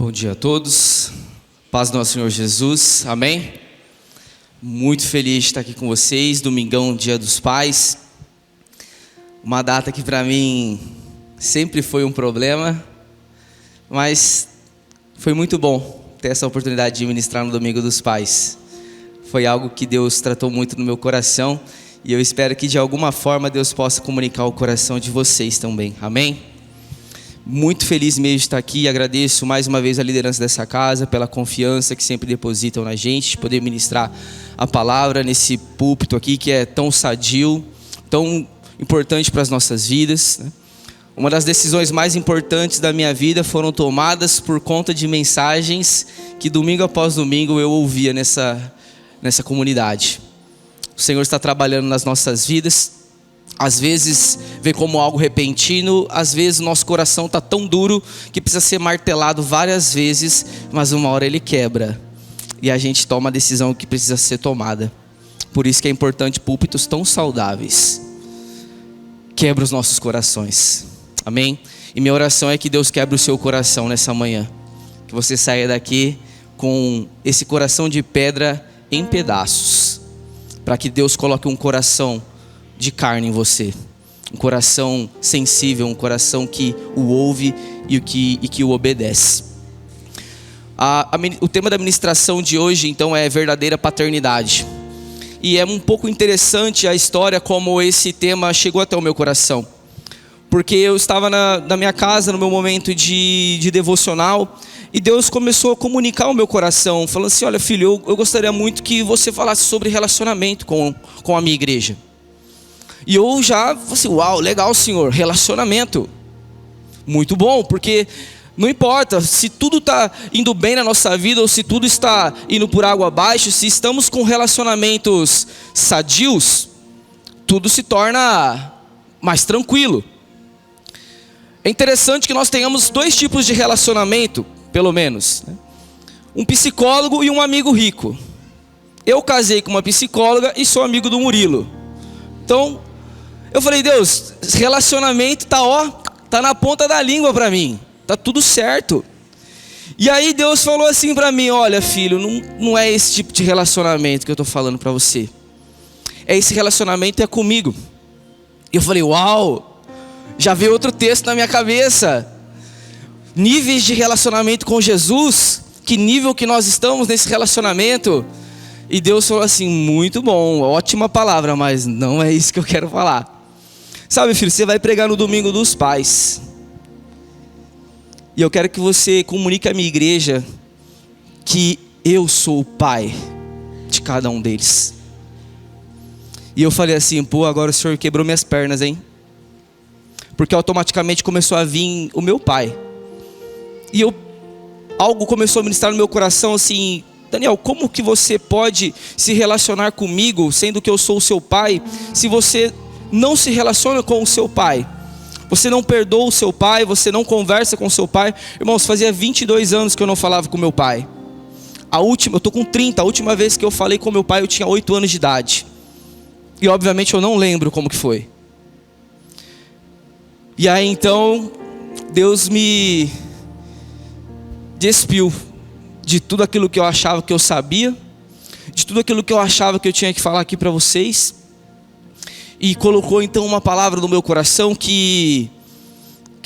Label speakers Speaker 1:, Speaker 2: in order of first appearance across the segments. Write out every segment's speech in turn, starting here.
Speaker 1: Bom dia a todos, paz do nosso Senhor Jesus, amém? Muito feliz de estar aqui com vocês, domingão, dia dos pais. Uma data que para mim sempre foi um problema, mas foi muito bom ter essa oportunidade de ministrar no domingo dos pais. Foi algo que Deus tratou muito no meu coração e eu espero que de alguma forma Deus possa comunicar o coração de vocês também, amém? Muito feliz mesmo de estar aqui, agradeço mais uma vez a liderança dessa casa, pela confiança que sempre depositam na gente, de poder ministrar a palavra nesse púlpito aqui que é tão sadio, tão importante para as nossas vidas, né? Uma das decisões mais importantes da minha vida foram tomadas por conta de mensagens que domingo após domingo eu ouvia nessa comunidade. O Senhor está trabalhando nas nossas vidas. Às vezes vê como algo repentino, às vezes o nosso coração está tão duro que precisa ser martelado várias vezes, mas uma hora ele quebra e a gente toma a decisão que precisa ser tomada. Por isso que é importante púlpitos tão saudáveis. Quebra os nossos corações, amém? E minha oração é que Deus quebre o seu coração nessa manhã, que você saia daqui com esse coração de pedra em pedaços, para que Deus coloque um coração de carne em você, um coração sensível, um coração que o ouve e que o obedece. O tema da ministração de hoje então é verdadeira paternidade, e é um pouco interessante a história como esse tema chegou até o meu coração, porque eu estava na minha casa no meu momento de devocional e Deus começou a comunicar ao meu coração, falando assim: olha filho, eu gostaria muito que você falasse sobre relacionamento com a minha igreja. E eu já falei assim: uau, legal Senhor, relacionamento, muito bom, porque não importa se tudo está indo bem na nossa vida ou se tudo está indo por água abaixo, se estamos com relacionamentos sadios, tudo se torna mais tranquilo. É interessante que nós tenhamos dois tipos de relacionamento, pelo menos, né? Um psicólogo e um amigo rico. Eu casei com uma psicóloga e sou amigo do Murilo. Então eu falei: Deus, relacionamento tá na ponta da língua para mim, tá tudo certo. E aí Deus falou assim para mim: olha filho, não é esse tipo de relacionamento que eu tô falando para você. Esse relacionamento é comigo. E eu falei: uau, já veio outro texto na minha cabeça. Níveis de relacionamento com Jesus, que nível que nós estamos nesse relacionamento? E Deus falou assim: muito bom, ótima palavra, mas não é isso que eu quero falar. Sabe filho, você vai pregar no domingo dos pais, e eu quero que você comunique à minha igreja que eu sou o pai de cada um deles. E eu falei assim: pô, agora o Senhor quebrou minhas pernas, hein? Porque automaticamente começou a vir o meu pai. E algo começou a ministrar no meu coração assim: Daniel, como que você pode se relacionar comigo, sendo que eu sou o seu pai, se você não se relaciona com o seu pai? Você não perdoa o seu pai, você não conversa com o seu pai. Irmãos, fazia 22 anos que eu não falava com meu pai. Eu estou com 30, a última vez que eu falei com meu pai eu tinha 8 anos de idade. E obviamente eu não lembro como que foi. E aí então, Deus me despiu de tudo aquilo que eu achava que eu sabia, de tudo aquilo que eu achava que eu tinha que falar aqui para vocês, e colocou então uma palavra no meu coração que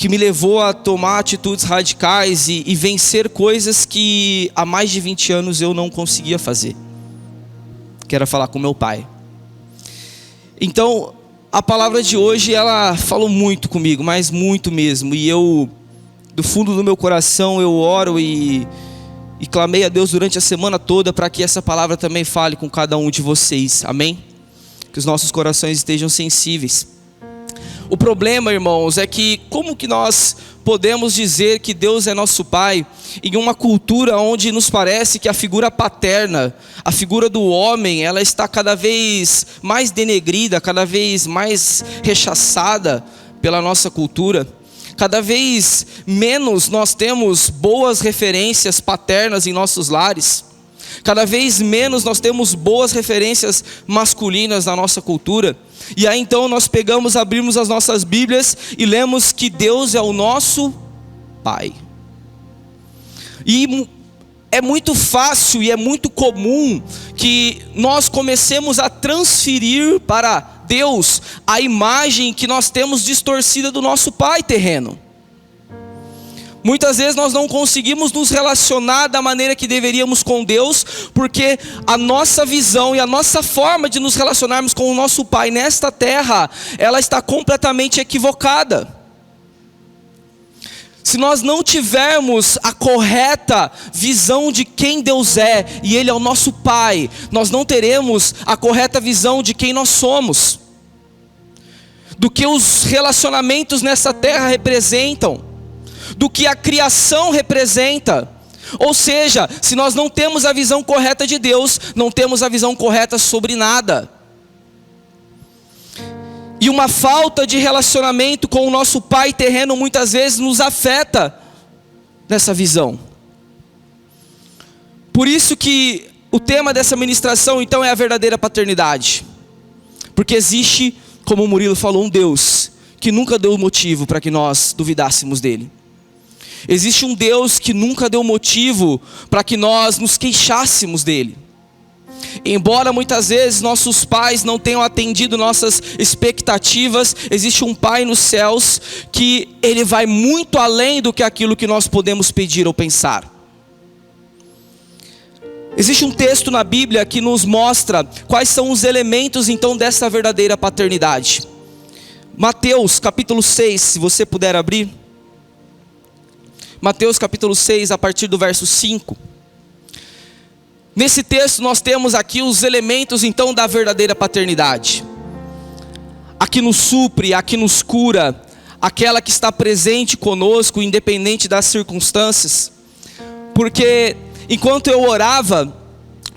Speaker 1: me levou a tomar atitudes radicais e vencer coisas que há mais de 20 anos eu não conseguia fazer, que era falar com meu pai. Então a palavra de hoje, ela falou muito comigo, mas muito mesmo, e eu, do fundo do meu coração, eu oro e clamei a Deus durante a semana toda para que essa palavra também fale com cada um de vocês, amém? Que os nossos corações estejam sensíveis. O problema, irmãos, é que como que nós podemos dizer que Deus é nosso Pai em uma cultura onde nos parece que a figura paterna, a figura do homem, ela está cada vez mais denegrida, cada vez mais rechaçada pela nossa cultura? Cada vez menos nós temos boas referências paternas em nossos lares. Cada vez menos nós temos boas referências masculinas na nossa cultura. E aí então nós abrimos as nossas Bíblias e lemos que Deus é o nosso Pai. E é muito fácil e é muito comum que nós comecemos a transferir para Deus a imagem que nós temos distorcida do nosso pai terreno. Muitas vezes nós não conseguimos nos relacionar da maneira que deveríamos com Deus, porque a nossa visão e a nossa forma de nos relacionarmos com o nosso pai nesta terra, ela está completamente equivocada. Se nós não tivermos a correta visão de quem Deus é, e Ele é o nosso Pai, nós não teremos a correta visão de quem nós somos, do que os relacionamentos nessa terra representam, do que a criação representa. Ou seja, se nós não temos a visão correta de Deus, não temos a visão correta sobre nada. E uma falta de relacionamento com o nosso pai terreno muitas vezes nos afeta nessa visão. Por isso que o tema dessa ministração então é a verdadeira paternidade. Porque existe, como o Murilo falou, um Deus que nunca deu motivo para que nós duvidássemos dele. Existe um Deus que nunca deu motivo para que nós nos queixássemos dele. Embora muitas vezes nossos pais não tenham atendido nossas expectativas, existe um Pai nos céus que Ele vai muito além do que aquilo que nós podemos pedir ou pensar. Existe um texto na Bíblia que nos mostra quais são os elementos então dessa verdadeira paternidade. Mateus capítulo 6, se você puder abrir. Mateus capítulo 6, a partir do verso 5. Nesse texto nós temos aqui os elementos então da verdadeira paternidade. A que nos supre, a que nos cura, aquela que está presente conosco, independente das circunstâncias. Porque enquanto eu orava,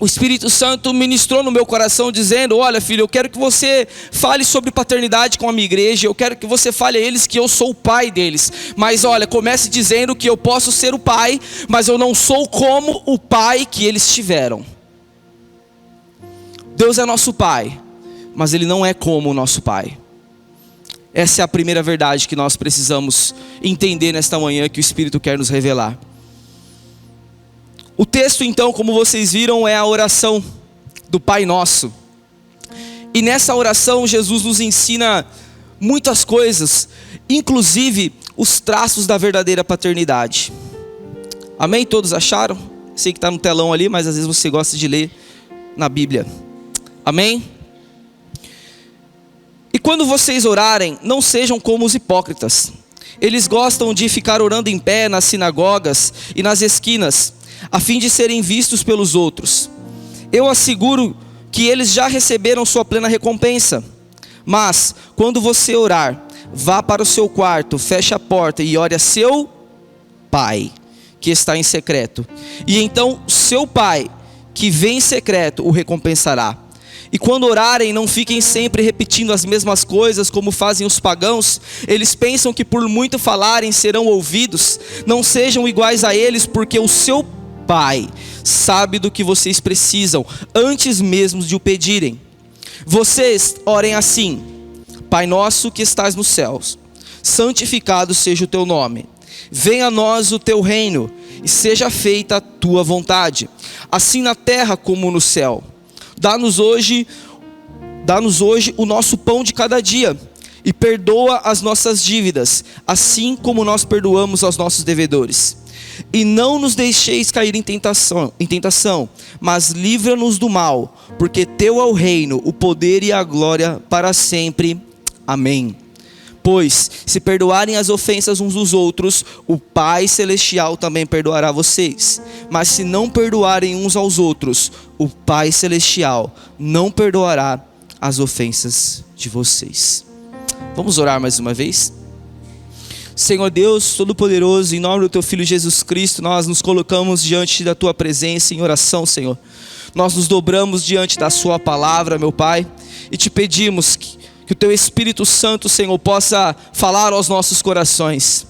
Speaker 1: o Espírito Santo ministrou no meu coração dizendo: olha filho, eu quero que você fale sobre paternidade com a minha igreja, eu quero que você fale a eles que eu sou o pai deles. Mas olha, comece dizendo que eu posso ser o pai, mas eu não sou como o pai que eles tiveram. Deus é nosso pai, mas Ele não é como o nosso pai. Essa é a primeira verdade que nós precisamos entender nesta manhã, que o Espírito quer nos revelar. O texto então, como vocês viram, é a oração do Pai Nosso. E nessa oração Jesus nos ensina muitas coisas, inclusive os traços da verdadeira paternidade. Amém? Todos acharam? Sei que está no telão ali, mas às vezes você gosta de ler na Bíblia. Amém? E quando vocês orarem, não sejam como os hipócritas. Eles gostam de ficar orando em pé nas sinagogas e nas esquinas, a fim de serem vistos pelos outros. Eu asseguro que eles já receberam sua plena recompensa. Mas, quando você orar, vá para o seu quarto, feche a porta e ore a seu Pai, que está em secreto. E então, seu Pai, que vem em secreto, o recompensará. E quando orarem, não fiquem sempre repetindo as mesmas coisas como fazem os pagãos. Eles pensam que por muito falarem serão ouvidos. Não sejam iguais a eles, porque o seu Pai sabe do que vocês precisam, antes mesmo de o pedirem. Vocês orem assim: Pai nosso que estás nos céus, santificado seja o teu nome. Venha a nós o teu reino, e seja feita a tua vontade, assim na terra como no céu. Dá-nos hoje o nosso pão de cada dia, e perdoa as nossas dívidas, assim como nós perdoamos aos nossos devedores. E não nos deixeis cair em tentação, mas livra-nos do mal, porque teu é o reino, o poder e a glória para sempre. Amém. Pois, se perdoarem as ofensas uns dos outros, o Pai Celestial também perdoará vocês. Mas se não perdoarem uns aos outros, o Pai Celestial não perdoará as ofensas de vocês. Vamos orar mais uma vez? Senhor Deus Todo-Poderoso, em nome do Teu Filho Jesus Cristo, nós nos colocamos diante da Tua presença em oração, Senhor. Nós nos dobramos diante da Sua palavra, meu Pai, e Te pedimos que o Teu Espírito Santo, Senhor, possa falar aos nossos corações,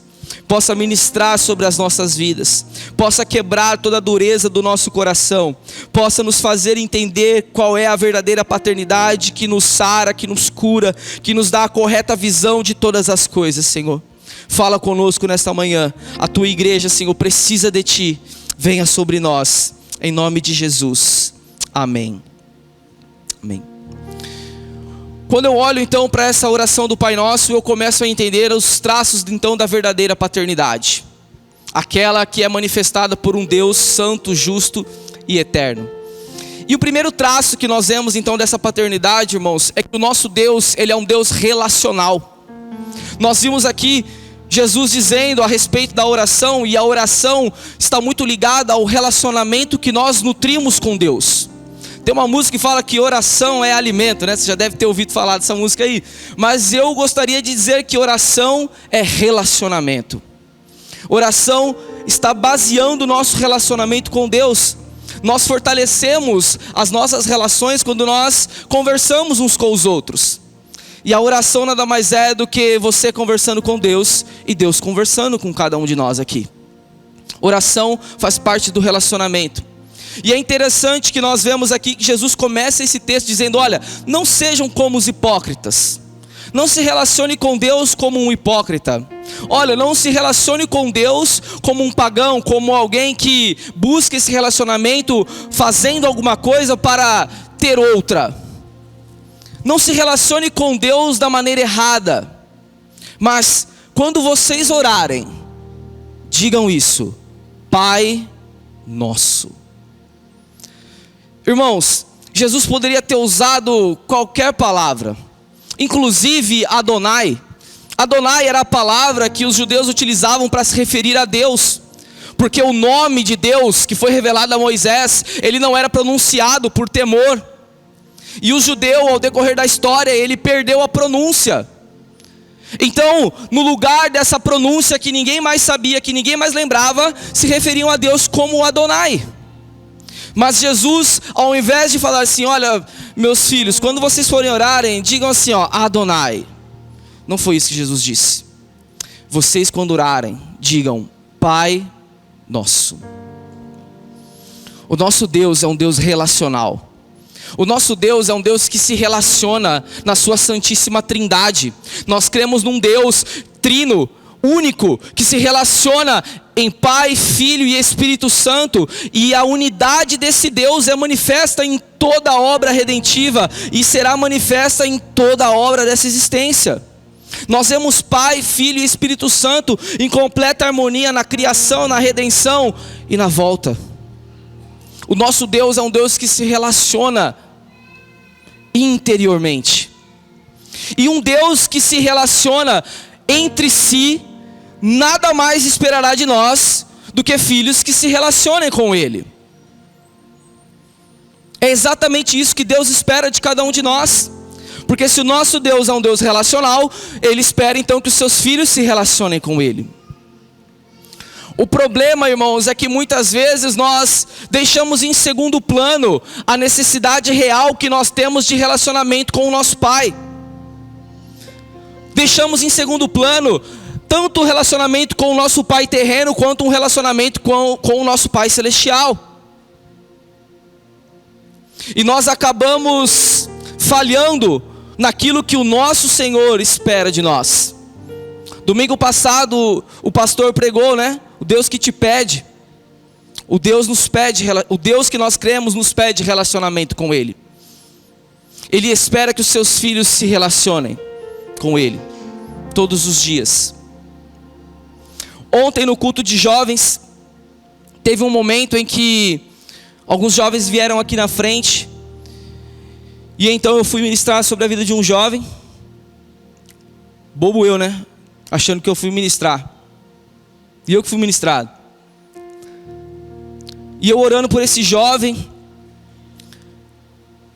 Speaker 1: possa ministrar sobre as nossas vidas, possa quebrar toda a dureza do nosso coração, possa nos fazer entender qual é a verdadeira paternidade que nos sara, que nos cura, que nos dá a correta visão de todas as coisas, Senhor. Fala conosco nesta manhã. A tua igreja, Senhor, precisa de Ti. venha sobre nós, em nome de Jesus. Amém. Amém. Quando eu olho então para essa oração do Pai Nosso, eu começo a entender os traços então da verdadeira paternidade. Aquela que é manifestada por um Deus santo, justo e eterno. E o primeiro traço que nós vemos então dessa paternidade, irmãos, é que o nosso Deus, ele é um Deus relacional. Nós vimos aqui Jesus dizendo a respeito da oração, e a oração está muito ligada ao relacionamento que nós nutrimos com Deus. Tem uma música que fala que oração é alimento, né? Você já deve ter ouvido falar dessa música aí. Mas eu gostaria de dizer que oração é relacionamento. Oração está baseando o nosso relacionamento com Deus. Nós fortalecemos as nossas relações quando nós conversamos uns com os outros. E a oração nada mais é do que você conversando com Deus e Deus conversando com cada um de nós aqui. Oração faz parte do relacionamento. E é interessante que nós vemos aqui que Jesus começa esse texto dizendo: olha, não sejam como os hipócritas. Não se relacione com Deus como um hipócrita. Olha, não se relacione com Deus como um pagão, como alguém que busca esse relacionamento fazendo alguma coisa para ter outra. Não se relacione com Deus da maneira errada. Mas quando vocês orarem, digam isso: Pai Nosso. Irmãos, Jesus poderia ter usado qualquer palavra, inclusive Adonai. Adonai era a palavra que os judeus utilizavam para se referir a Deus, porque o nome de Deus que foi revelado a Moisés, ele não era pronunciado por temor. E o judeu, ao decorrer da história, ele perdeu a pronúncia. Então, no lugar dessa pronúncia que ninguém mais sabia, que ninguém mais lembrava, se referiam a Deus como Adonai. Mas Jesus, ao invés de falar assim: olha, meus filhos, quando vocês forem orarem, digam assim, ó, Adonai. Não foi isso que Jesus disse. Vocês, quando orarem, digam Pai Nosso. O nosso Deus é um Deus relacional. O nosso Deus é um Deus que se relaciona na sua santíssima trindade. Nós cremos num Deus trino, único, que se relaciona em Pai, Filho e Espírito Santo. E a unidade desse Deus é manifesta em toda a obra redentiva e será manifesta em toda a obra dessa existência. Nós vemos Pai, Filho e Espírito Santo em completa harmonia na criação, na redenção e na volta. O nosso Deus é um Deus que se relaciona interiormente. E um Deus que se relaciona entre si, nada mais esperará de nós do que filhos que se relacionem com Ele. É exatamente isso que Deus espera de cada um de nós. Porque se o nosso Deus é um Deus relacional, Ele espera então que os seus filhos se relacionem com Ele. O problema, irmãos, é que muitas vezes nós deixamos em segundo plano a necessidade real que nós temos de relacionamento com o nosso Pai. Deixamos em segundo plano tanto o relacionamento com o nosso Pai terreno, quanto um relacionamento com o nosso Pai celestial. E nós acabamos falhando naquilo que o nosso Senhor espera de nós. Domingo passado o pastor pregou, né? O Deus que te pede. O Deus nos pede, o Deus que nós cremos nos pede relacionamento com Ele. Ele espera que os seus filhos se relacionem com Ele todos os dias. Ontem no culto de jovens, teve um momento em que alguns jovens vieram aqui na frente. E então eu fui ministrar sobre a vida de um jovem. Bobo eu, né? Achando que eu fui ministrar. E eu que fui ministrado. E eu orando por esse jovem.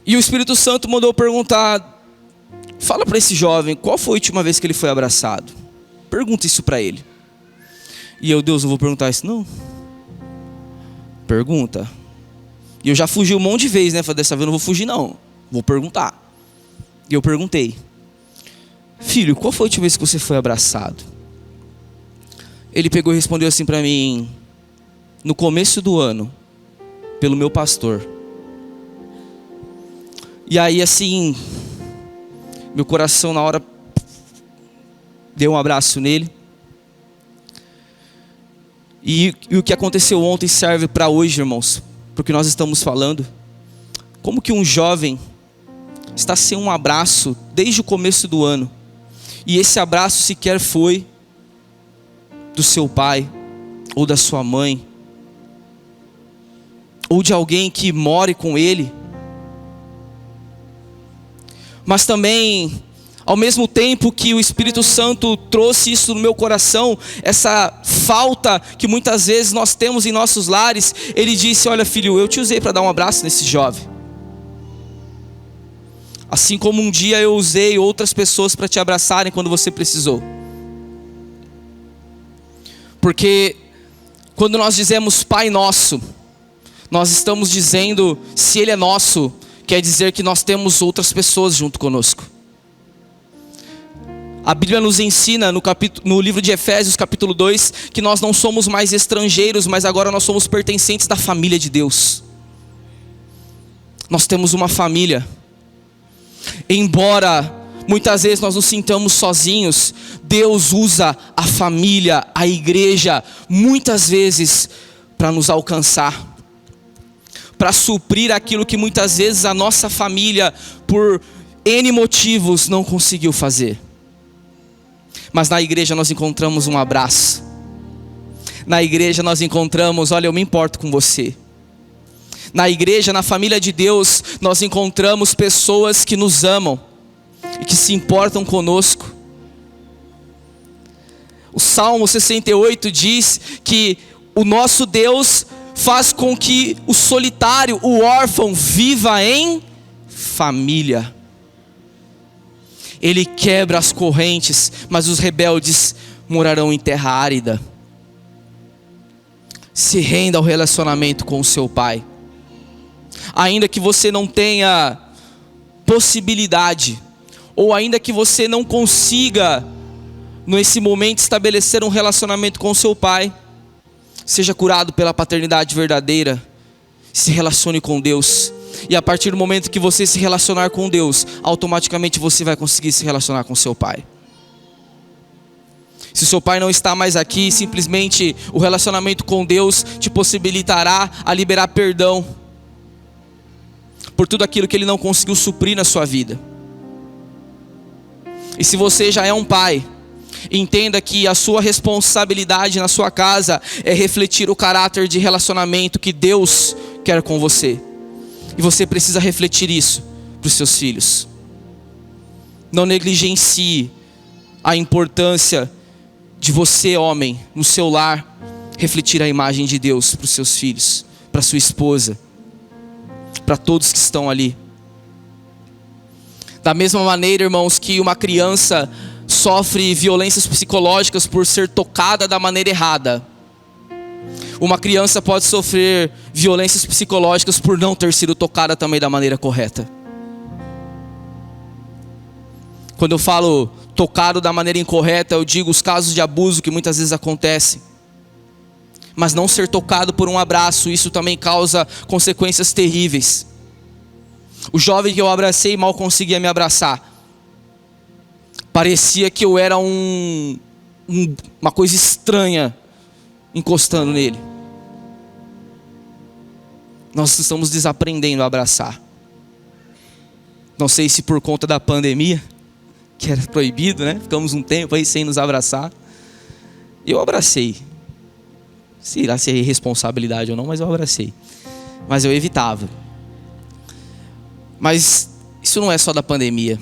Speaker 1: E o Espírito Santo mandou perguntar: fala para esse jovem, qual foi a última vez que ele foi abraçado? Pergunta isso para ele. E eu: Deus, não vou perguntar isso não. Pergunta. E eu já fugi um monte de vezes, né? Falei, dessa vez eu não vou fugir não. Vou perguntar. E eu perguntei: filho, qual foi a última vez que você foi abraçado? Ele pegou e respondeu assim para mim: no começo do ano, pelo meu pastor. E aí assim, meu coração na hora deu um abraço nele. E o que aconteceu ontem serve para hoje, irmãos, porque nós estamos falando. Como que um jovem está sem um abraço desde o começo do ano, e esse abraço sequer foi do seu pai, ou da sua mãe, ou de alguém que more com ele. Mas também, ao mesmo tempo que o Espírito Santo trouxe isso no meu coração, essa falta que muitas vezes nós temos em nossos lares, ele disse: olha filho, eu te usei para dar um abraço nesse jovem. Assim como um dia eu usei outras pessoas para te abraçarem quando você precisou. Porque quando nós dizemos Pai Nosso, nós estamos dizendo, se Ele é nosso, quer dizer que nós temos outras pessoas junto conosco. A Bíblia nos ensina no livro de Efésios capítulo 2, que nós não somos mais estrangeiros, mas agora nós somos pertencentes da família de Deus. Nós temos uma família. Embora muitas vezes nós nos sintamos sozinhos, Deus usa a família, a igreja, muitas vezes para nos alcançar, para suprir aquilo que muitas vezes a nossa família, por N motivos, não conseguiu fazer. Mas na igreja nós encontramos um abraço. Na igreja nós encontramos, olha, eu me importo com você. Na igreja, na família de Deus, nós encontramos pessoas que nos amam e que se importam conosco. O Salmo 68 diz que o nosso Deus faz com que o solitário, o órfão, viva em família. Ele quebra as correntes, mas os rebeldes morarão em terra árida. Se renda ao relacionamento com o seu pai. Ainda que você não tenha possibilidade, ou ainda que você não consiga, nesse momento, estabelecer um relacionamento com seu pai, seja curado pela paternidade verdadeira, se relacione com Deus. E a partir do momento que você se relacionar com Deus, automaticamente você vai conseguir se relacionar com seu pai. Se seu pai não está mais aqui, simplesmente o relacionamento com Deus te possibilitará a liberar perdão por tudo aquilo que Ele não conseguiu suprir na sua vida. E se você já é um pai, entenda que a sua responsabilidade na sua casa é refletir o caráter de relacionamento que Deus quer com você. E você precisa refletir isso para os seus filhos. Não negligencie a importância de você, homem, no seu lar, refletir a imagem de Deus para os seus filhos, para sua esposa, para todos que estão ali. Da mesma maneira, irmãos, que uma criança sofre violências psicológicas por ser tocada da maneira errada, uma criança pode sofrer violências psicológicas por não ter sido tocada também da maneira correta. Quando eu falo tocado da maneira incorreta, eu digo os casos de abuso que muitas vezes acontecem. Mas não ser tocado por um abraço, isso também causa consequências terríveis. O jovem que eu abracei mal conseguia me abraçar. Parecia que eu era uma coisa estranha encostando nele. Nós estamos desaprendendo a abraçar. Não sei se por conta da pandemia, que era proibido, né? Ficamos um tempo aí sem nos abraçar. Eu abracei. Sei lá se é irresponsabilidade ou não, mas eu abracei. Mas eu evitava. Mas isso não é só da pandemia.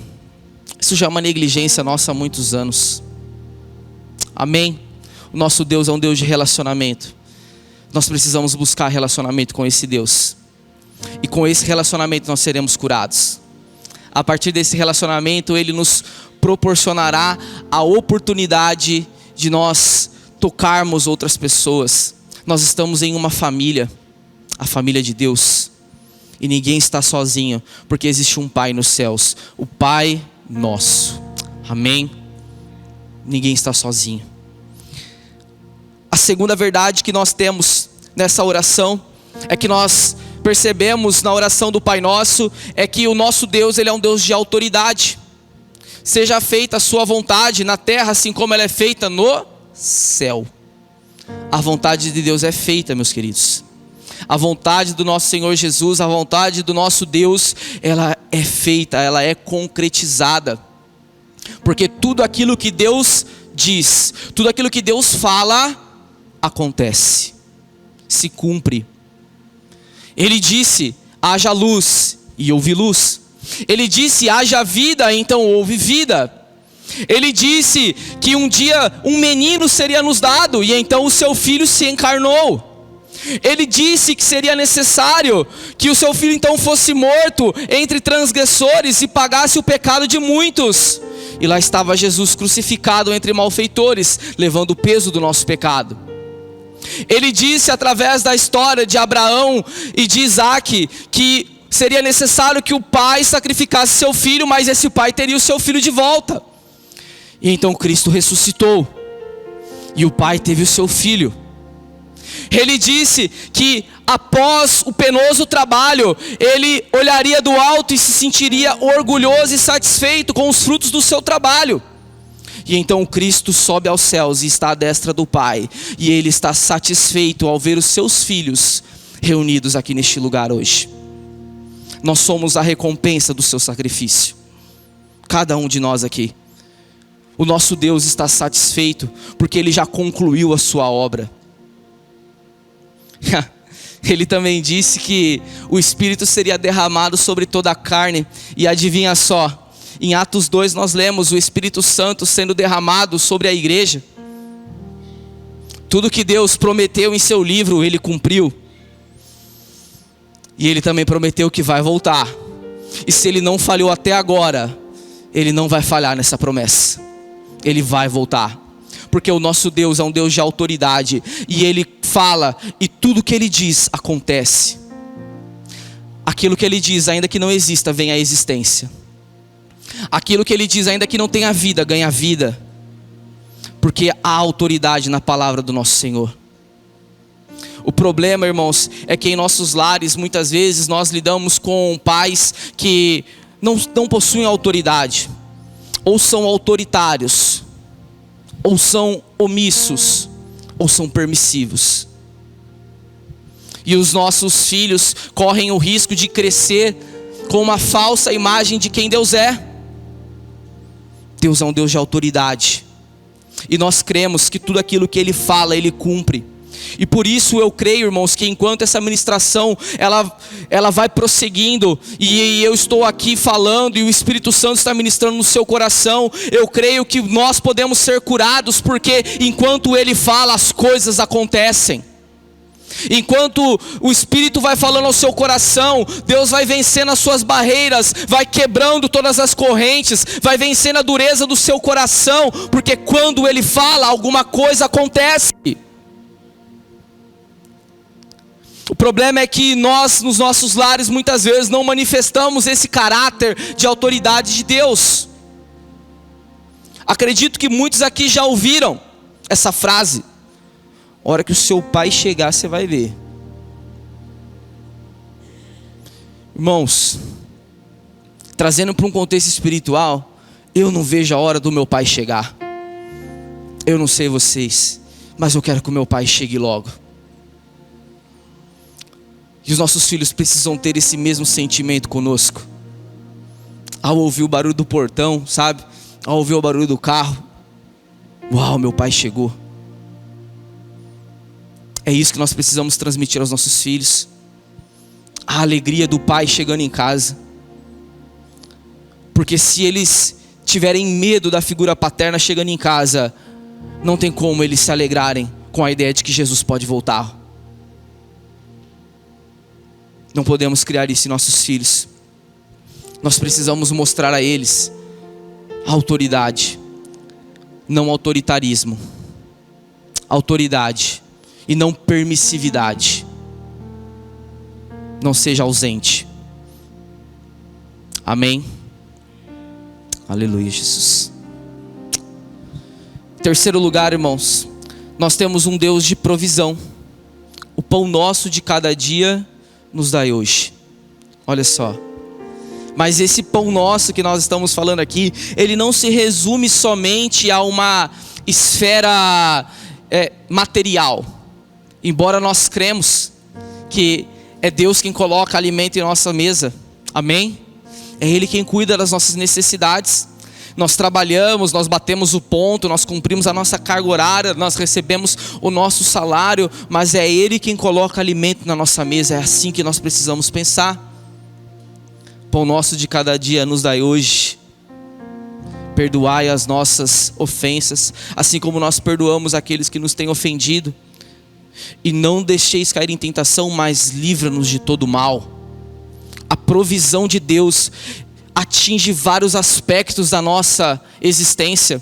Speaker 1: Isso já é uma negligência nossa há muitos anos. Amém? O nosso Deus é um Deus de relacionamento. Nós precisamos buscar relacionamento com esse Deus. E com esse relacionamento nós seremos curados. A partir desse relacionamento, Ele nos proporcionará a oportunidade de nós tocarmos outras pessoas. Nós estamos em uma família, a família de Deus. E ninguém está sozinho, porque existe um Pai nos céus, o Pai nosso. Amém? Ninguém está sozinho. A segunda verdade que nós temos nessa oração é que nós percebemos na oração do Pai Nosso é que o nosso Deus, Ele é um Deus de autoridade. Seja feita a sua vontade na terra, assim como ela é feita no céu. A vontade de Deus é feita, meus queridos. A vontade do nosso Senhor Jesus, a vontade do nosso Deus, ela é feita, ela é concretizada. Porque tudo aquilo que Deus diz, tudo aquilo que Deus fala, acontece, se cumpre. Ele disse: haja luz, e houve luz. Ele disse: haja vida, então houve vida. Ele disse que um dia um menino seria nos dado, e então o seu filho se encarnou. Ele disse que seria necessário que o seu filho então fosse morto entre transgressores e pagasse o pecado de muitos. E lá estava Jesus crucificado entre malfeitores, levando o peso do nosso pecado. Ele disse através da história de Abraão e de Isaac que seria necessário que o pai sacrificasse seu filho, mas esse pai teria o seu filho de volta. E então Cristo ressuscitou, e o pai teve o seu filho. Ele disse que após o penoso trabalho, ele olharia do alto e se sentiria orgulhoso e satisfeito com os frutos do seu trabalho. E então Cristo sobe aos céus e está à destra do Pai, e Ele está satisfeito ao ver os seus filhos reunidos aqui neste lugar hoje. Nós somos a recompensa do seu sacrifício, cada um de nós aqui. O nosso Deus está satisfeito, porque Ele já concluiu a sua obra. Ele também disse que o Espírito seria derramado sobre toda a carne, e adivinha só, em Atos 2 nós lemos o Espírito Santo sendo derramado sobre a igreja. Tudo que Deus prometeu em seu livro, Ele cumpriu. E Ele também prometeu que vai voltar. E se Ele não falhou até agora, Ele não vai falhar nessa promessa. Ele vai voltar. Porque o nosso Deus é um Deus de autoridade. E Ele fala, e tudo que Ele diz acontece. Aquilo que Ele diz, ainda que não exista, vem à existência. Aquilo que Ele diz, ainda que não tenha vida, ganha vida. Porque há autoridade na palavra do nosso Senhor. O problema, irmãos, é que em nossos lares, muitas vezes, nós lidamos com pais que não possuem autoridade. Ou são autoritários, ou são omissos, ou são permissivos. E os nossos filhos correm o risco de crescer com uma falsa imagem de quem Deus é. Deus é um Deus de autoridade. E nós cremos que tudo aquilo que Ele fala, Ele cumpre. E por isso eu creio, irmãos, que enquanto essa ministração ela vai prosseguindo, e eu estou aqui falando, e o Espírito Santo está ministrando no seu coração, eu creio que nós podemos ser curados, porque enquanto Ele fala, as coisas acontecem. Enquanto o Espírito vai falando ao seu coração, Deus vai vencendo as suas barreiras, vai quebrando todas as correntes, vai vencendo a dureza do seu coração, porque quando Ele fala, alguma coisa acontece. O problema é que nós, nos nossos lares, muitas vezes não manifestamos esse caráter de autoridade de Deus. Acredito que muitos aqui já ouviram essa frase: a hora que o seu pai chegar, você vai ver. Irmãos, trazendo para um contexto espiritual, eu não vejo a hora do meu pai chegar. Eu não sei vocês, mas eu quero que o meu pai chegue logo. E os nossos filhos precisam ter esse mesmo sentimento conosco. Ao ouvir o barulho do portão, sabe? Ao ouvir o barulho do carro, uau, meu pai chegou. É isso que nós precisamos transmitir aos nossos filhos. A alegria do pai chegando em casa. Porque se eles tiverem medo da figura paterna chegando em casa, não tem como eles se alegrarem com a ideia de que Jesus pode voltar. Não podemos criar isso em nossos filhos. Nós precisamos mostrar a eles autoridade, não autoritarismo. Autoridade e não permissividade. Não seja ausente. Amém? Aleluia, Jesus. Terceiro lugar, irmãos, nós temos um Deus de provisão. O pão nosso de cada dia nos dai hoje. Olha só. Mas esse pão nosso que nós estamos falando aqui, ele não se resume somente a uma esfera material. Embora nós cremos que é Deus quem coloca alimento em nossa mesa. Amém? É Ele quem cuida das nossas necessidades. Nós trabalhamos, nós batemos o ponto, nós cumprimos a nossa carga horária, nós recebemos o nosso salário, mas é Ele quem coloca alimento na nossa mesa. É assim que nós precisamos pensar. Pão nosso de cada dia nos dai hoje. Perdoai as nossas ofensas, assim como nós perdoamos aqueles que nos têm ofendido. E não deixeis cair em tentação, mas livra-nos de todo mal. A provisão de Deus atinge vários aspectos da nossa existência.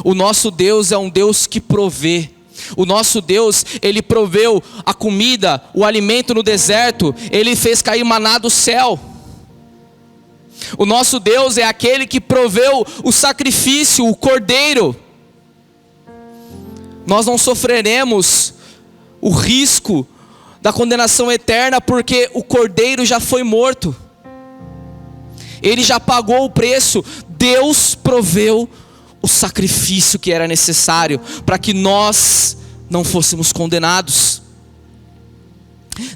Speaker 1: O nosso Deus é um Deus que provê. O nosso Deus, Ele proveu a comida, o alimento no deserto. Ele fez cair maná do céu. O nosso Deus é aquele que proveu o sacrifício, o cordeiro. Nós não sofreremos o risco da condenação eterna, porque o cordeiro já foi morto. Ele já pagou o preço. Deus proveu o sacrifício que era necessário para que nós não fôssemos condenados.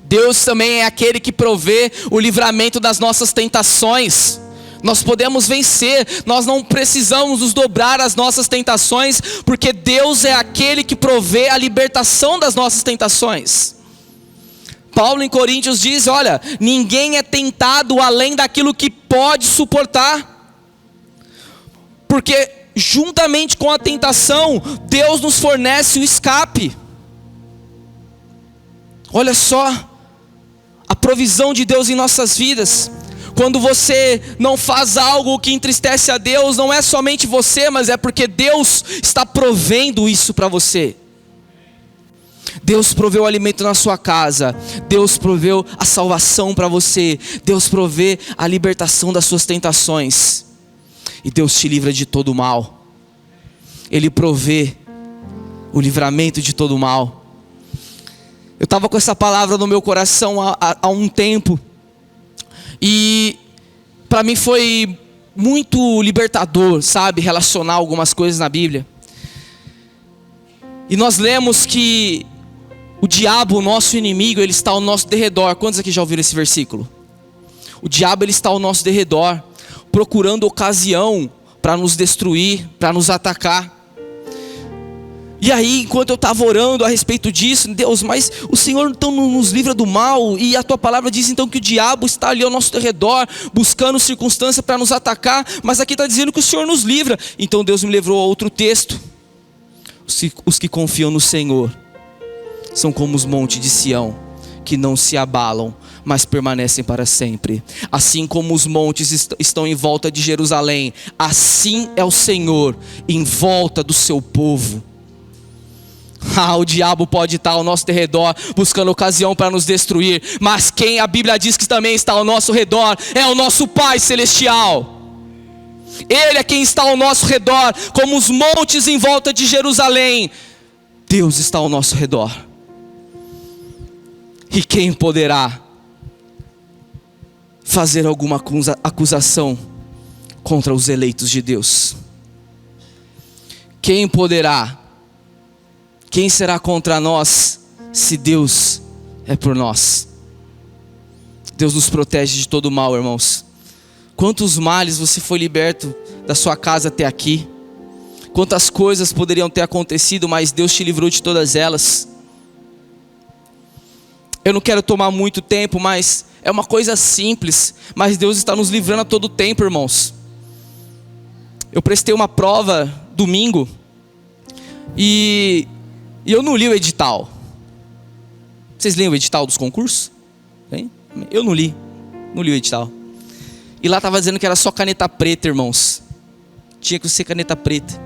Speaker 1: Deus também é aquele que provê o livramento das nossas tentações. Nós podemos vencer, nós não precisamos nos dobrar às nossas tentações, porque Deus é aquele que provê a libertação das nossas tentações. Paulo em Coríntios diz, olha, ninguém é tentado além daquilo que pode suportar. Porque juntamente com a tentação, Deus nos fornece o escape. Olha só a provisão de Deus em nossas vidas. Quando você não faz algo que entristece a Deus, não é somente você, mas é porque Deus está provendo isso para você. Deus proveu o alimento na sua casa. Deus proveu a salvação para você. Deus provê a libertação das suas tentações. E Deus te livra de todo o mal. Ele provê o livramento de todo o mal. Eu estava com essa palavra no meu coração há um tempo. E para mim foi muito libertador, sabe? Relacionar algumas coisas na Bíblia. E nós lemos que o diabo, o nosso inimigo, ele está ao nosso derredor. Quantos aqui já ouviram esse versículo? O diabo, ele está ao nosso derredor, procurando ocasião para nos destruir, para nos atacar. E aí, enquanto eu estava orando a respeito disso, Deus, mas o Senhor então nos livra do mal, e a tua palavra diz então que o diabo está ali ao nosso redor, buscando circunstância para nos atacar, mas aqui está dizendo que o Senhor nos livra. Então Deus me levou a outro texto. Os que confiam no Senhor são como os montes de Sião, que não se abalam, mas permanecem para sempre. Assim como os montes estão em volta de Jerusalém, assim é o Senhor em volta do seu povo. O diabo pode estar ao nosso redor, buscando ocasião para nos destruir, mas quem a Bíblia diz que também está ao nosso redor é o nosso Pai Celestial. Ele é quem está ao nosso redor, como os montes em volta de Jerusalém. Deus está ao nosso redor. E quem poderá fazer alguma acusação contra os eleitos de Deus? Quem poderá? Quem será contra nós, se Deus é por nós? Deus nos protege de todo mal, irmãos. Quantos males você foi liberto da sua casa até aqui? Quantas coisas poderiam ter acontecido, mas Deus te livrou de todas elas. Eu não quero tomar muito tempo, mas é uma coisa simples, mas Deus está nos livrando a todo tempo, irmãos. Eu prestei uma prova domingo e eu não li o edital. Vocês leem o edital dos concursos? Eu não li o edital. E lá estava dizendo que era só caneta preta, irmãos. Tinha que ser caneta preta.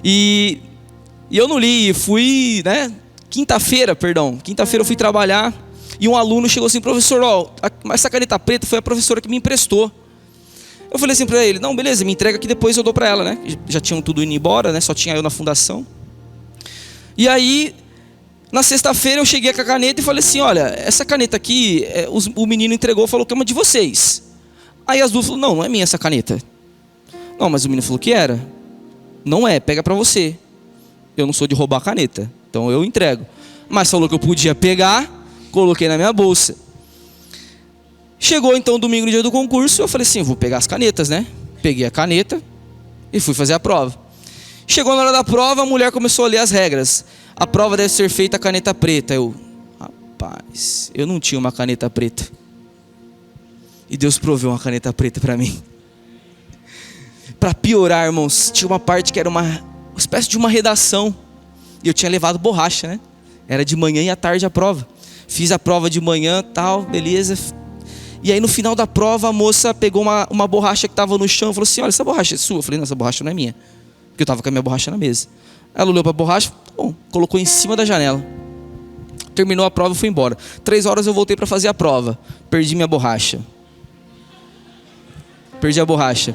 Speaker 1: E eu não li, fui, quinta-feira eu fui trabalhar. E um aluno chegou assim, professor, essa caneta preta foi a professora que me emprestou. Eu falei assim para ele, não, beleza, me entrega que depois eu dou para ela, né? Já tinham tudo indo embora, só tinha eu na fundação. E aí, na sexta-feira eu cheguei com a caneta e falei assim, olha, essa caneta aqui, o menino entregou, falou que é uma de vocês. Aí as duas falaram, não é minha essa caneta. Não, mas o menino falou que era. Não é, pega pra você. Eu não sou de roubar a caneta. então eu entrego. Mas falou que eu podia pegar, coloquei na minha bolsa. Chegou então domingo, no dia do concurso, eu falei assim, vou pegar as canetas, né? Peguei a caneta e fui fazer a prova. Chegou na hora da prova, a mulher começou a ler as regras. A prova deve ser feita a caneta preta. Rapaz, eu não tinha uma caneta preta. E Deus proveu uma caneta preta para mim. Para piorar, irmãos, tinha uma parte que era uma espécie de uma redação. E eu tinha levado borracha, né? Era de manhã e à tarde a prova. Fiz a prova de manhã, tal, beleza. E aí no final da prova a moça pegou uma borracha que estava no chão e falou assim, olha, essa borracha é sua? Eu falei, não, essa borracha não é minha. Porque eu estava com a minha borracha na mesa. Ela olhou para a borracha, bom, colocou em cima da janela. Terminou a prova e fui embora. 3 horas eu voltei para fazer a prova. Perdi minha borracha. Perdi a borracha.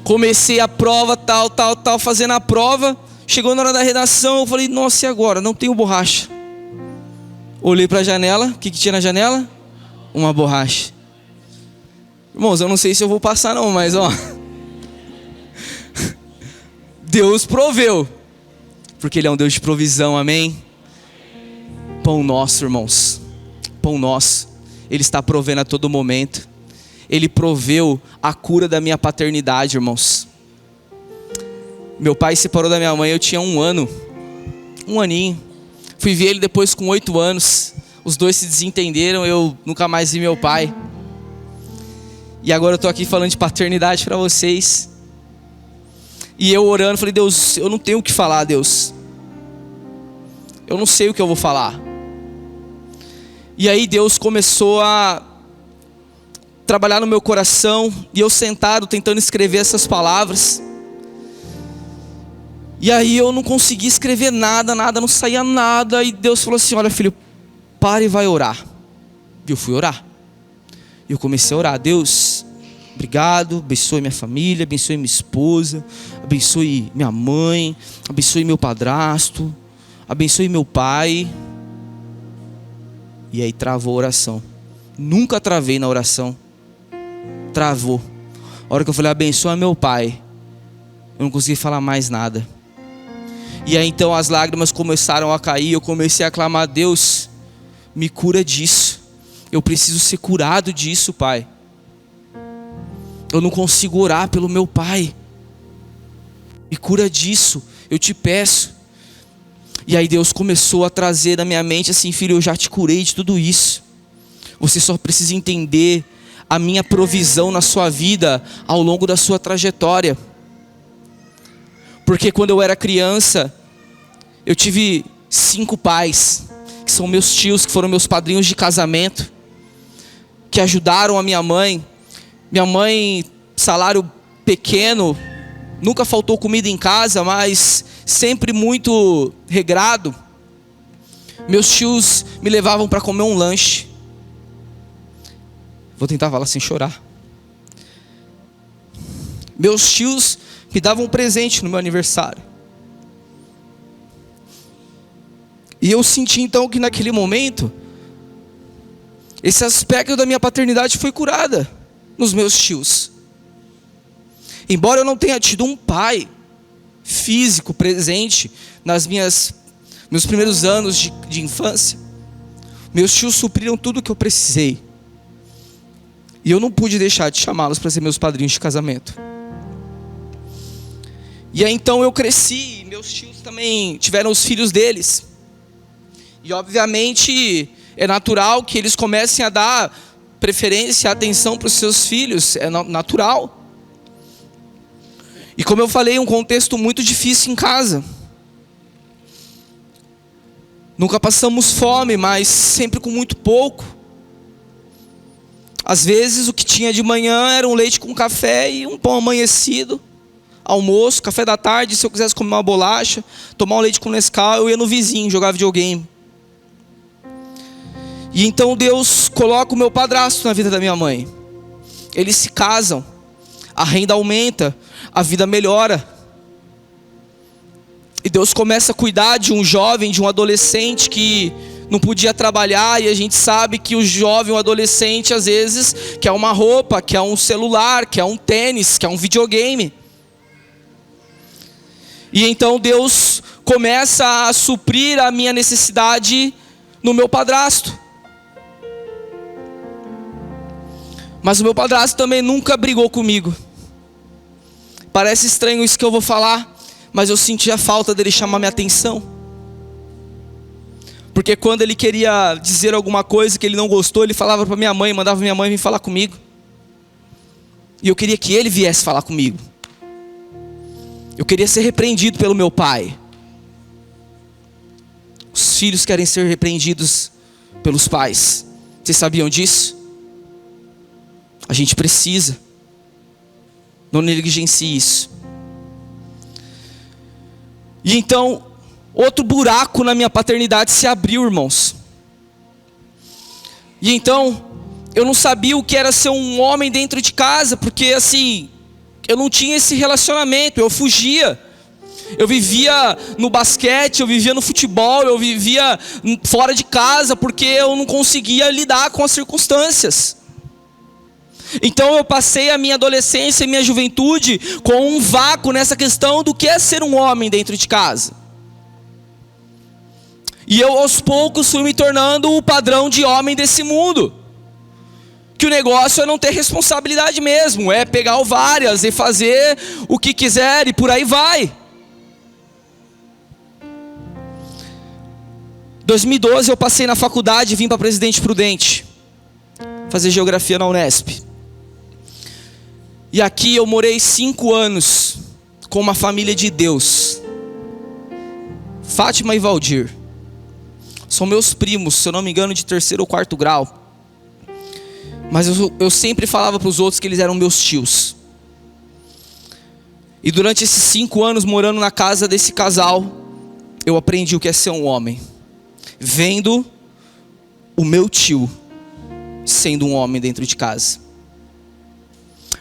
Speaker 1: Comecei a prova, tal, fazendo a prova. Chegou na hora da redação, eu falei, nossa, e agora? Não tenho borracha. Olhei para a janela, o que tinha na janela? Uma borracha. Irmãos, eu não sei se eu vou passar não, mas ó. Deus proveu. Porque Ele é um Deus de provisão, amém? Pão nosso, irmãos. Pão nosso. Ele está provendo a todo momento. Ele proveu a cura da minha paternidade, irmãos. Meu pai se separou da minha mãe, eu tinha 1 ano. 1 aninho. Fui ver ele depois com 8 anos. Os dois se desentenderam, eu nunca mais vi meu pai. E agora eu estou aqui falando de paternidade para vocês. E eu orando, falei, Deus, eu não tenho o que falar, Deus. Eu não sei o que eu vou falar. E aí Deus começou a trabalhar no meu coração. E eu sentado, tentando escrever essas palavras. E aí eu não consegui escrever nada, não saía nada. E Deus falou assim, olha filho, para e vai orar. E eu fui orar. E eu comecei a orar, Deus, obrigado, abençoe minha família, abençoe minha esposa, abençoe minha mãe, abençoe meu padrasto, abençoe meu pai. E aí travou a oração. Nunca travei na oração. Travou. A hora que eu falei, abençoa meu pai, eu não consegui falar mais nada. E aí então as lágrimas começaram a cair, eu comecei a clamar, Deus, me cura disso. Eu preciso ser curado disso, Pai. Eu não consigo orar pelo meu pai. Me cura disso, eu te peço. E aí Deus começou a trazer na minha mente assim, filho, eu já te curei de tudo isso. Você só precisa entender a minha provisão na sua vida ao longo da sua trajetória. Porque quando eu era criança, eu tive 5 pais, que são meus tios, que foram meus padrinhos de casamento, que ajudaram a minha mãe. Minha mãe, salário pequeno, nunca faltou comida em casa, mas sempre muito regrado. Meus tios me levavam para comer um lanche. Vou tentar falar sem chorar. Meus tios me davam um presente no meu aniversário. E eu senti então que naquele momento, esse aspecto da minha paternidade foi curada nos meus tios. Embora eu não tenha tido um pai físico presente meus primeiros anos de infância, meus tios supriram tudo o que eu precisei. E eu não pude deixar de chamá-los para ser meus padrinhos de casamento. E aí então eu cresci, meus tios também tiveram os filhos deles. E obviamente é natural que eles comecem a dar preferência, atenção para os seus filhos, é natural. E como eu falei, um contexto muito difícil em casa. Nunca passamos fome, mas sempre com muito pouco. Às vezes o que tinha de manhã era um leite com café e um pão amanhecido. Almoço, café da tarde, se eu quisesse comer uma bolacha, tomar um leite com Nescau, eu ia no vizinho jogar videogame. E então Deus coloca o meu padrasto na vida da minha mãe. Eles se casam, a renda aumenta, a vida melhora. E Deus começa a cuidar de um jovem, de um adolescente que não podia trabalhar. E a gente sabe que o jovem, o adolescente, às vezes quer uma roupa, quer um celular, quer um tênis, quer um videogame. E então Deus começa a suprir a minha necessidade no meu padrasto. Mas o meu padrasto também nunca brigou comigo. Parece estranho isso que eu vou falar, mas eu senti a falta dele chamar minha atenção. Porque quando ele queria dizer alguma coisa que ele não gostou, ele falava para minha mãe, mandava minha mãe vir falar comigo. E eu queria que ele viesse falar comigo. Eu queria ser repreendido pelo meu pai. Os filhos querem ser repreendidos pelos pais. Vocês sabiam disso? A gente precisa. Não negligencie isso. E então, outro buraco na minha paternidade se abriu, irmãos. E então, eu não sabia o que era ser um homem dentro de casa, porque assim, eu não tinha esse relacionamento, eu fugia. Eu vivia no basquete, eu vivia no futebol, eu vivia fora de casa, porque eu não conseguia lidar com as circunstâncias. Então eu passei a minha adolescência e minha juventude com um vácuo nessa questão do que é ser um homem dentro de casa. E eu aos poucos fui me tornando o padrão de homem desse mundo. Que o negócio é não ter responsabilidade mesmo, é pegar várias e fazer o que quiser e por aí vai. Em 2012 eu passei na faculdade e vim para Presidente Prudente fazer geografia na Unesp. E aqui eu morei 5 anos com uma família de Deus. Fátima e Valdir. São meus primos, se eu não me engano, de 3º ou 4º grau. Mas eu sempre falava para os outros que eles eram meus tios. E durante esses 5 anos morando na casa desse casal, eu aprendi o que é ser um homem. Vendo o meu tio sendo um homem dentro de casa.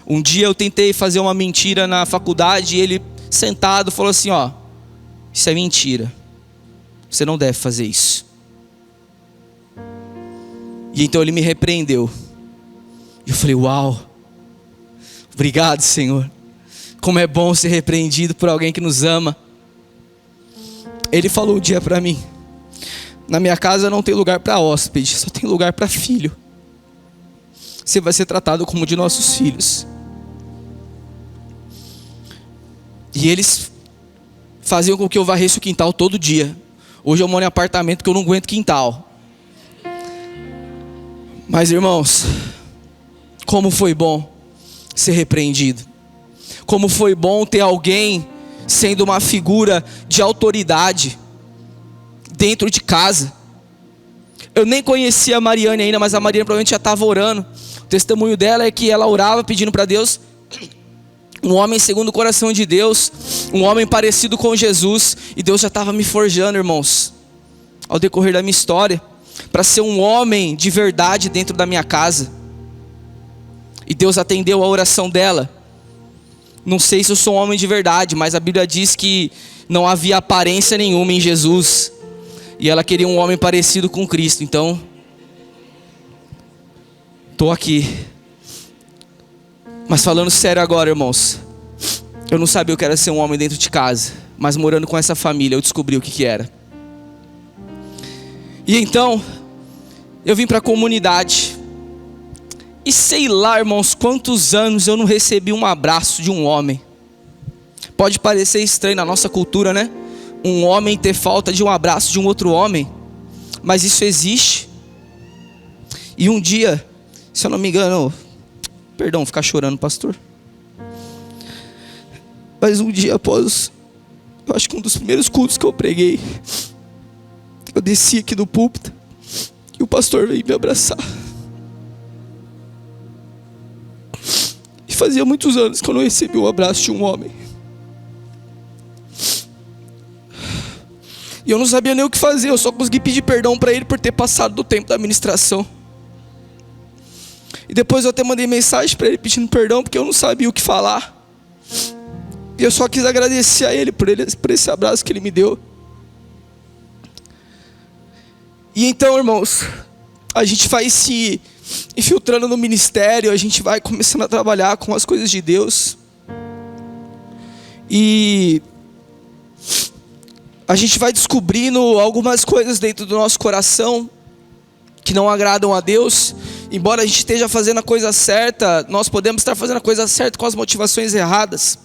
Speaker 1: Um dia eu tentei fazer uma mentira na faculdade e ele sentado falou assim, ó, isso é mentira. Você não deve fazer isso. E então ele me repreendeu. E eu falei, uau, obrigado, Senhor. Como é bom ser repreendido por alguém que nos ama. Ele falou um dia para mim, na minha casa não tem lugar para hóspede, só tem lugar para filho. Você vai ser tratado como de nossos filhos. E eles faziam com que eu varresse o quintal todo dia. Hoje eu moro em apartamento que eu não aguento quintal. Mas irmãos, como foi bom ser repreendido. Como foi bom ter alguém sendo uma figura de autoridade dentro de casa. Eu nem conhecia a Mariane ainda, mas a Mariane provavelmente já estava orando. O testemunho dela é que ela orava pedindo para Deus um homem segundo o coração de Deus, um homem parecido com Jesus, e Deus já estava me forjando, irmãos, ao decorrer da minha história, para ser um homem de verdade dentro da minha casa. E Deus atendeu a oração dela. Não sei se eu sou um homem de verdade, mas a Bíblia diz que não havia aparência nenhuma em Jesus, e ela queria um homem parecido com Cristo. Então, estou aqui. Mas falando sério agora, irmãos, eu não sabia o que era ser um homem dentro de casa, mas morando com essa família eu descobri o que era. E então eu vim para a comunidade. E sei lá, irmãos, quantos anos eu não recebi um abraço de um homem. Pode parecer estranho na nossa cultura, né? Um homem ter falta de um abraço de um outro homem, mas isso existe. E um dia, se eu não me engano, perdão ficar chorando, pastor, mas um dia após, eu acho que um dos primeiros cultos que eu preguei, eu desci aqui do púlpito e o pastor veio me abraçar. E fazia muitos anos que eu não recebi um abraço de um homem. E eu não sabia nem o que fazer, eu só consegui pedir perdão para ele por ter passado do tempo da ministração. E depois eu até mandei mensagem para ele pedindo perdão, porque eu não sabia o que falar. E eu só quis agradecer a ele por esse abraço que ele me deu. E então, irmãos, a gente vai se infiltrando no ministério, a gente vai começando a trabalhar com as coisas de Deus. E a gente vai descobrindo algumas coisas dentro do nosso coração que não agradam a Deus. Embora a gente esteja fazendo a coisa certa, nós podemos estar fazendo a coisa certa com as motivações erradas.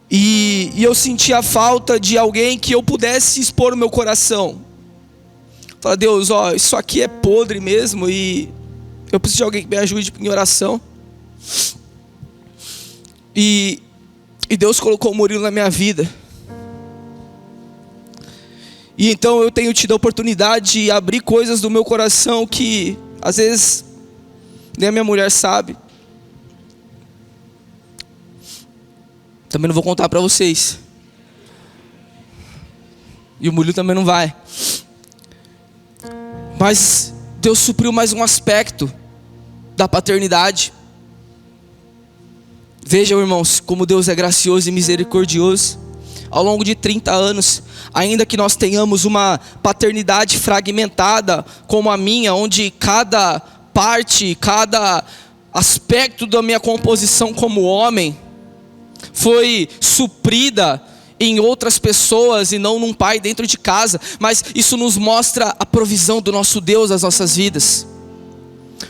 Speaker 1: E eu senti a falta de alguém que eu pudesse expor o meu coração. Falar: Deus, isso aqui é podre mesmo e eu preciso de alguém que me ajude em oração. E Deus colocou o Murilo na minha vida. E então eu tenho tido a oportunidade de abrir coisas do meu coração que às vezes nem a minha mulher sabe. Também não vou contar para vocês. E o Murilo também não vai. Mas Deus supriu mais um aspecto da paternidade. Vejam, irmãos, como Deus é gracioso e misericordioso. Ao longo de 30 anos, ainda que nós tenhamos uma paternidade fragmentada como a minha, onde cada parte, cada aspecto da minha composição como homem foi suprida em outras pessoas e não num pai dentro de casa, mas isso nos mostra a provisão do nosso Deus nas nossas vidas.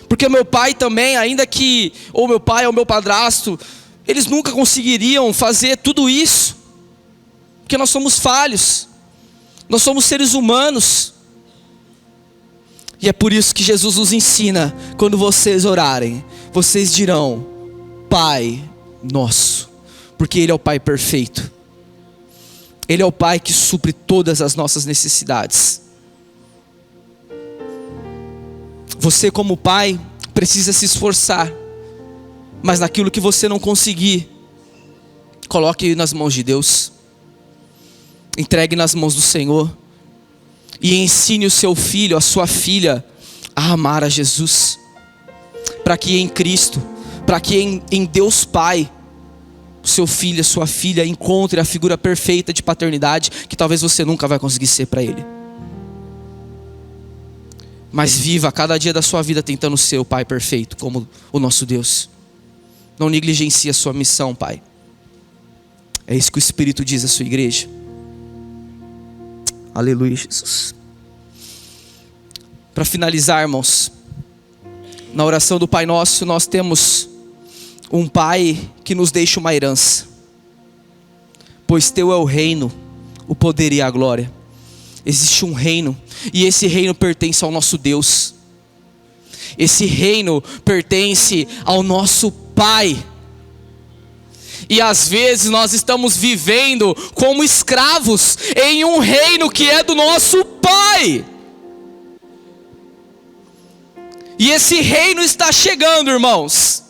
Speaker 1: Porque meu pai também, ainda que, ou meu pai ou meu padrasto, eles nunca conseguiriam fazer tudo isso, porque nós somos falhos, nós somos seres humanos. E é por isso que Jesus nos ensina: quando vocês orarem, vocês dirão: Pai Nosso, porque Ele é o Pai perfeito. Ele é o Pai que supre todas as nossas necessidades. Você, como pai, precisa se esforçar, mas naquilo que você não conseguir, coloque nas mãos de Deus. Entregue nas mãos do Senhor. E ensine o seu filho, a sua filha, a amar a Jesus. Para que em Cristo, para que em Deus Pai, o seu filho, a sua filha encontre a figura perfeita de paternidade que talvez você nunca vai conseguir ser para ele. Mas viva cada dia da sua vida tentando ser o Pai perfeito, como o nosso Deus. Não negligencie a sua missão, Pai. É isso que o Espírito diz à sua igreja. Aleluia, Jesus. Para finalizar, irmãos, na oração do Pai Nosso, nós temos um Pai que nos deixa uma herança. Pois teu é o reino, o poder e a glória. Existe um reino, e esse reino pertence ao nosso Deus. Esse reino pertence ao nosso Pai. E às vezes nós estamos vivendo como escravos em um reino que é do nosso Pai. E esse reino está chegando, irmãos.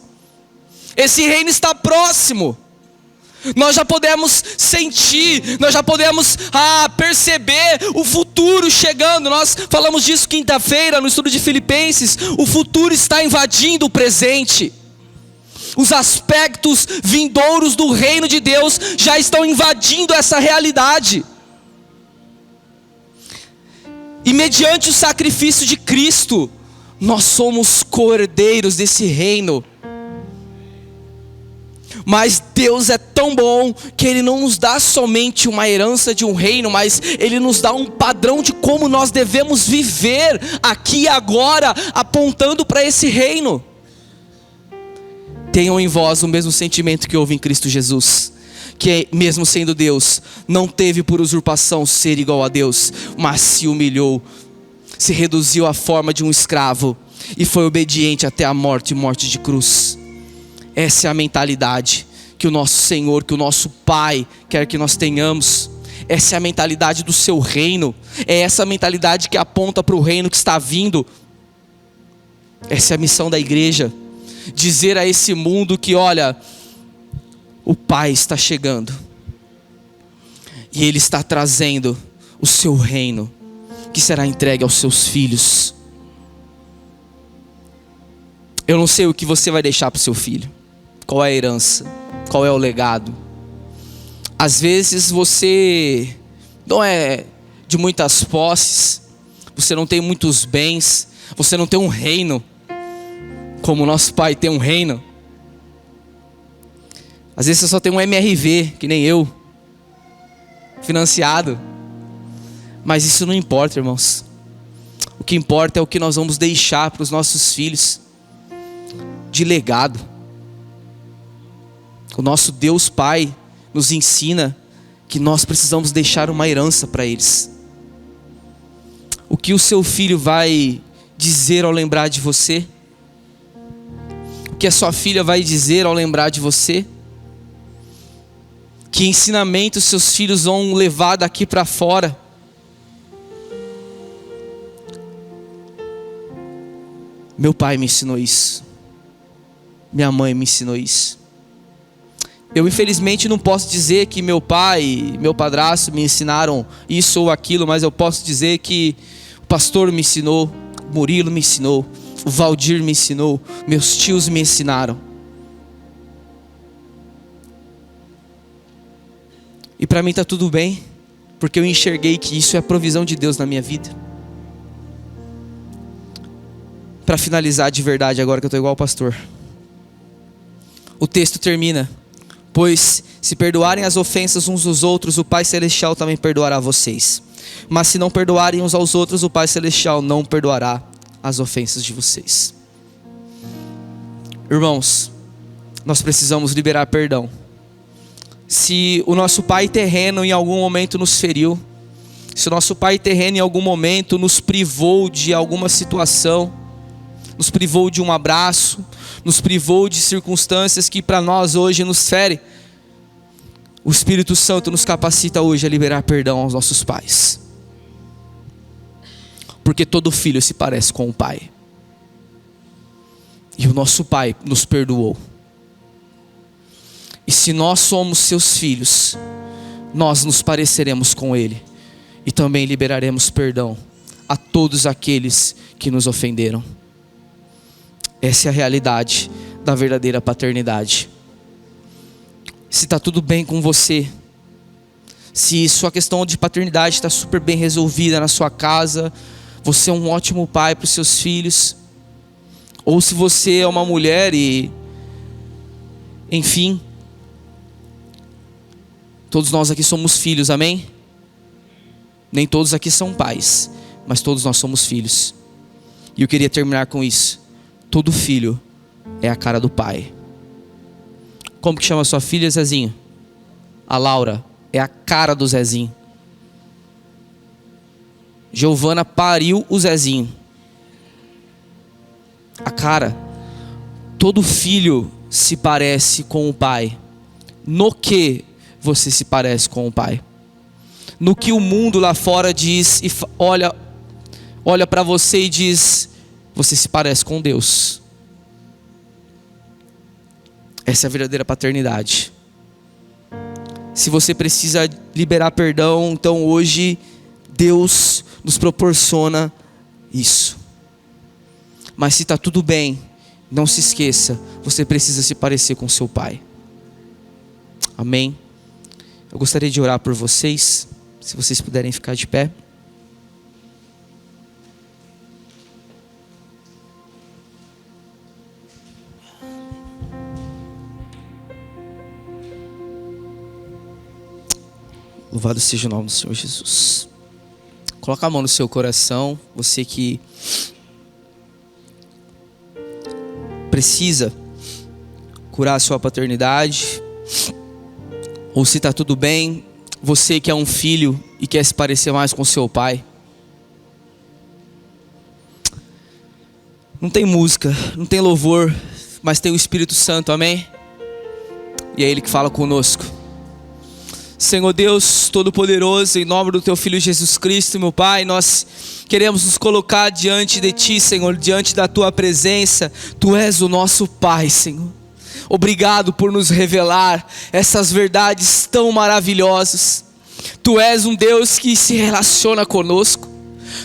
Speaker 1: Esse reino está próximo. Nós já podemos sentir, nós já podemos perceber o futuro chegando. Nós falamos disso quinta-feira no estudo de Filipenses. O futuro está invadindo o presente. Os aspectos vindouros do reino de Deus já estão invadindo essa realidade. E mediante o sacrifício de Cristo, nós somos co-herdeiros desse reino. Mas Deus é tão bom que Ele não nos dá somente uma herança de um reino, mas Ele nos dá um padrão de como nós devemos viver aqui e agora, apontando para esse reino. Tenham em vós o mesmo sentimento que houve em Cristo Jesus, que mesmo sendo Deus, não teve por usurpação ser igual a Deus, mas se humilhou, se reduziu à forma de um escravo e foi obediente até a morte e morte de cruz. Essa é a mentalidade que o nosso Senhor, que o nosso Pai quer que nós tenhamos. Essa é a mentalidade do seu reino. É essa mentalidade que aponta para o reino que está vindo. Essa é a missão da igreja. Dizer a esse mundo que, olha, o Pai está chegando. E Ele está trazendo o seu reino, que será entregue aos seus filhos. Eu não sei o que você vai deixar para o seu filho. Qual é a herança? Qual é o legado? Às vezes você não é de muitas posses, você não tem muitos bens, você não tem um reino, como o nosso Pai tem um reino. Às vezes você só tem um MRV, que nem eu. financiado. Mas isso não importa, irmãos. O que importa é o que nós vamos deixar para os nossos filhos de legado. O nosso Deus Pai nos ensina que nós precisamos deixar uma herança para eles. O que o seu filho vai dizer ao lembrar de você? O que a sua filha vai dizer ao lembrar de você? Que ensinamentos seus filhos vão levar daqui para fora? Meu pai me ensinou isso. Minha mãe me ensinou isso. Eu infelizmente não posso dizer que meu pai e meu padrasto me ensinaram isso ou aquilo, mas eu posso dizer que o pastor me ensinou, o Murilo me ensinou, o Valdir me ensinou, meus tios me ensinaram. E para mim está tudo bem, porque eu enxerguei que isso é a provisão de Deus na minha vida. Para finalizar de verdade, agora que eu estou igual ao pastor, o texto termina: pois se perdoarem as ofensas uns dos outros, o Pai Celestial também perdoará vocês. Mas se não perdoarem uns aos outros, o Pai Celestial não perdoará as ofensas de vocês. Irmãos, nós precisamos liberar perdão. Se o nosso pai terreno em algum momento nos feriu, se o nosso pai terreno em algum momento nos privou de alguma situação, nos privou de um abraço, nos privou de circunstâncias que para nós hoje nos ferem, o Espírito Santo nos capacita hoje a liberar perdão aos nossos pais. Porque todo filho se parece com o pai. E o nosso pai nos perdoou. E se nós somos seus filhos, nós nos pareceremos com ele. E também liberaremos perdão a todos aqueles que nos ofenderam. Essa é a realidade da verdadeira paternidade. Se está tudo bem com você, se sua questão de paternidade está super bem resolvida na sua casa, você é um ótimo pai para os seus filhos. Ou se você é uma mulher e, enfim, todos nós aqui somos filhos, amém? Nem todos aqui são pais, mas todos nós somos filhos. E eu queria terminar com isso. Todo filho é a cara do pai. Como que chama a sua filha, Zezinho? A Laura é a cara do Zezinho. Giovana pariu o Zezinho. A cara. Todo filho se parece com o pai. No que você se parece com o pai? No que o mundo lá fora diz e olha para você e diz: você se parece com Deus. Essa é a verdadeira paternidade. Se você precisa liberar perdão, então hoje Deus nos proporciona isso. Mas se está tudo bem, não se esqueça, você precisa se parecer com seu pai. Amém? Eu gostaria de orar por vocês, se vocês puderem ficar de pé. Louvado seja o nome do Senhor Jesus. Coloca a mão no seu coração, você que precisa curar a sua paternidade, ou se está tudo bem, você que é um filho e quer se parecer mais com seu pai. Não tem música, não tem louvor, mas tem o Espírito Santo, amém? E é Ele que fala conosco. Senhor Deus Todo-Poderoso, em nome do Teu Filho Jesus Cristo, meu Pai, nós queremos nos colocar diante de Ti, Senhor, diante da Tua presença. Tu és o nosso Pai, Senhor. Obrigado por nos revelar essas verdades tão maravilhosas. Tu és um Deus que se relaciona conosco.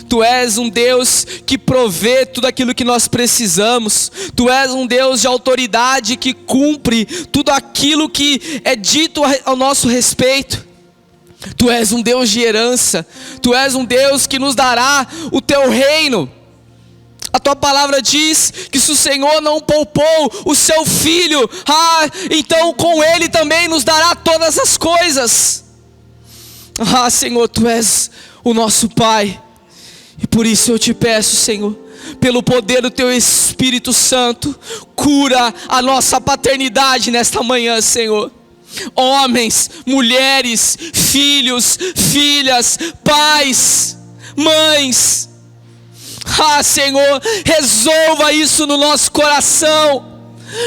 Speaker 1: Tu és um Deus que provê tudo aquilo que nós precisamos. Tu és um Deus de autoridade que cumpre tudo aquilo que é dito ao nosso respeito. Tu és um Deus de herança. Tu és um Deus que nos dará o Teu reino. A Tua palavra diz que se o Senhor não poupou o Seu Filho, então com Ele também nos dará todas as coisas. Ah, Senhor, Tu és o nosso Pai. E por isso eu te peço, Senhor, pelo poder do Teu Espírito Santo, cura a nossa paternidade nesta manhã, Senhor. Homens, mulheres, filhos, filhas, pais, mães. Ah, Senhor, resolva isso no nosso coração.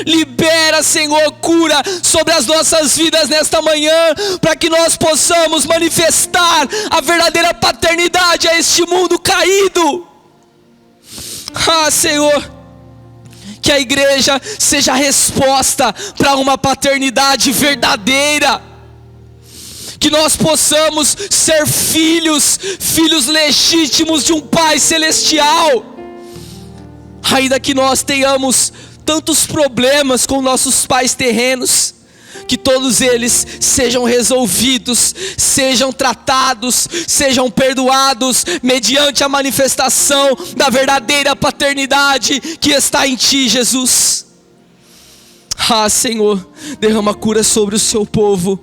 Speaker 1: Libera, Senhor, cura sobre as nossas vidas nesta manhã, para que nós possamos manifestar a verdadeira paternidade a este mundo caído. Ah, Senhor, que a igreja seja a resposta para uma paternidade verdadeira. Que nós possamos ser filhos legítimos de um Pai celestial. Ainda que nós tenhamos tantos problemas com nossos pais terrenos, que todos eles sejam resolvidos, sejam tratados, sejam perdoados, mediante a manifestação da verdadeira paternidade que está em Ti, Jesus. Ah, Senhor, derrama cura sobre o Seu povo,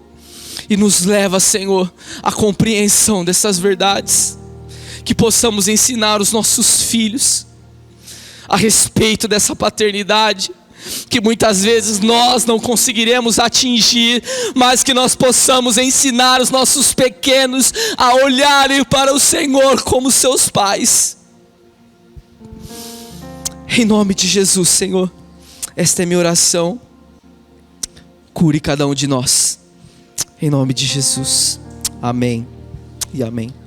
Speaker 1: e nos leva, Senhor, à compreensão dessas verdades, que possamos ensinar os nossos filhos a respeito dessa paternidade, que muitas vezes nós não conseguiremos atingir, mas que nós possamos ensinar os nossos pequenos a olharem para o Senhor como seus pais. Em nome de Jesus, Senhor, esta é minha oração. Cure cada um de nós, em nome de Jesus, amém e amém.